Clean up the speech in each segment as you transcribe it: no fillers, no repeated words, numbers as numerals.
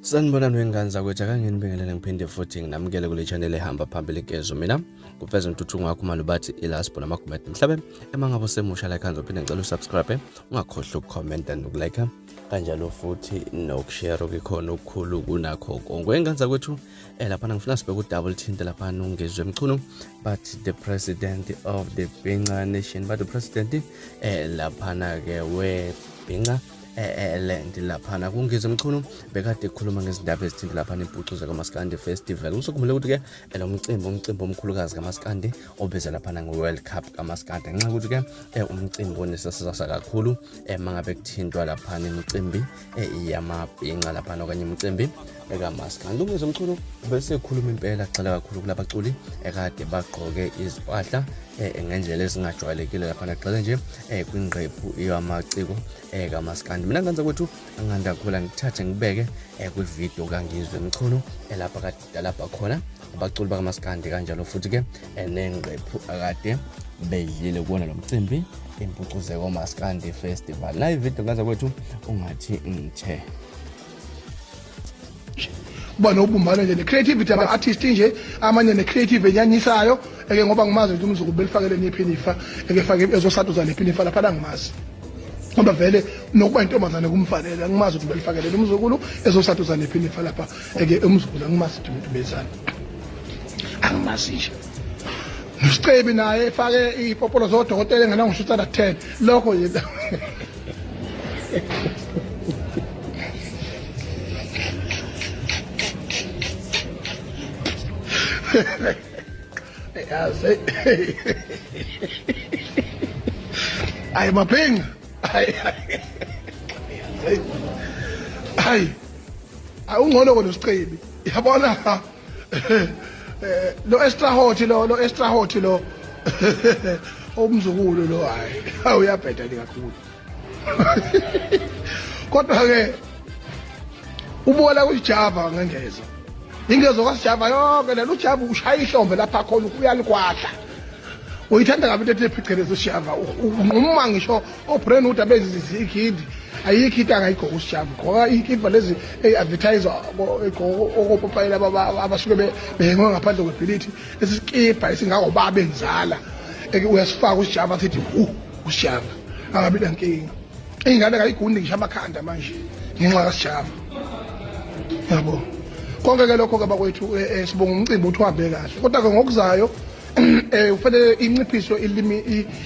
Sanibona nwenganza kwethu akangenibingelele ngiphinde futhi nginamukele kule channel ehamba phambili kezo mina kufeza umthuthu wakho manje bathi ilaspo namagumet mhlabe emangabo semusha like kanzo phinde ngicela usubscribe ungakhohlwa ukucomment nokulike kanjalo futhi nokushare okukhona okukhulu kunakho konke ngenganza kwethu lapha ngifuna sibeke udouble tinte lapha uNgizwe Mchunu but the president of the Bhinqa nation but the president lapha ke we Bhinqa land lapha uNgizwe Mchunu bekade ekhuluma ngezindaba ezithinta lapha eMpucuzeko kaMaskandi festival usukhumbule ukuthi ke lo umcimbi omkhulukazi kaMaskandi obeza lapha ngeWorld Cup kaMaskandi ngenxa ukuthi ke umcimbi onesasasa kakhulu mangabe kuthintwa lapha imicimbi yamabhinqa lapha okanye imicimbi kaMaskandi uNgizwe Mchunu bese ekhuluma impela xela kakhulu kulabaculi ekade bagqoke izimpahla ngendlela ezingajwayelekile lapha naxele nje kwingqephu yamaciko kaMaskandi mina ngenza kwethu anganda khula ngithathe ngibeke kwivideo kaNgizwe Mchunu lapha kade lapha khona abaculi bakaMaskandi kanjalo futhi ke nengqephu akade beyile kubona lo mcimbi Mpucuzeko Maskandi festival la ivideo ngenza kwethu ungathi ngithe bona ubumbana nje ne-creativity aba-artist nje amanye ne-creative enyanyisayo ngoba ngimazi nje uMzukulu belifakele nephinifa efake ezosatuza nephinifa lapha ngimazi ngoba vele nokuba intombazane kumfanele ngimazi ukuthi belifakele uMzukulu ezosatuza nephinifa lapha uMzukulu ngimazi ukuthi bezana angimazi nje Scebi naye efake ipopolo zodokotela engenangishuta na 10 lokho yena ay mapinga ay awungcono kona Scebi yabona lo extra hot lo uMzukulu lo hayi uyabheda kakhulu kodwa ke ubola kujava ngengezo ingezo kwasijava yonke lelo ujava ushaya ihlombe lapha khona uyalikwahla uyithanda kabi into ephiceleza ushava uma ngisho obrain uthi abezizigidi ayikho into angayigqoka usijava ngoba ikipa lezi advertiser okopopayela abasuke behengwe ngaphandle kwebhilithi esikipa esingakobaba benzala uyasifaka usijava sithi usijava angabi nankinga ingane kayigundi ngisho amakhanda manje ngenxa kasijava yabo konke ke lokho kabakwethu sibonga umcimbi uthi uhambe kahle kodwa ke ngokuzayo ufanele inciphiso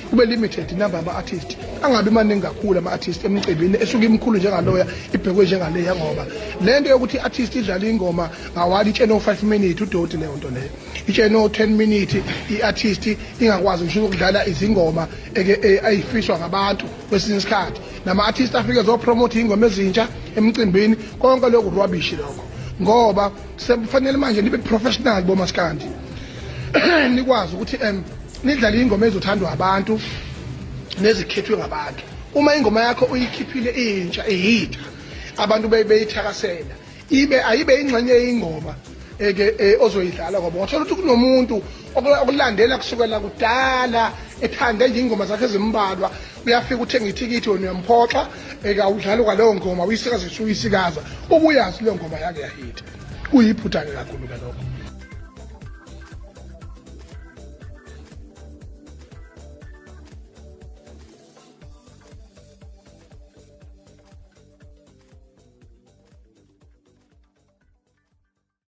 kube limited number ama-artist angabi maningi kakhulu ama-artist emcimbini esuke imkhulu njengaloya ibhekwe njengaleya ngoba lento yokuthi i-artist idlala ingoma ngawali itsheno 5 minutes udoti leyo nto leyo itsheno 10 minutes i-artist ingakwazi ngisho ukudlala izingoma ayifishwa ngabantu kwesinye isikhathi nama-artist afike zopromote ingoma ezintsha emcimbini konke lokhu rubbish lokho ngoba sekufanele manje nibe professional boMaskandi nikwazi ukuthi nidlala ingoma ezothandwa abantu nezikhethwe ngabantu uma ingoma yakho uyikhiphile intsha ehit abantu beyithakasela ayibe ingxenye yeingoma ozoyidlala ngoba wathola ukuthi kunomuntu okulandela kusukela kudala ethanda nje ingoma zakhe ezimbalwa uyafika uthenga ithikithi wena uyamphoxa awudlala kwaleyo ngoma uyisikaza uyisikaza ubuyazi leyo ngoma yake yahita kuyiphutha kakhulu lokho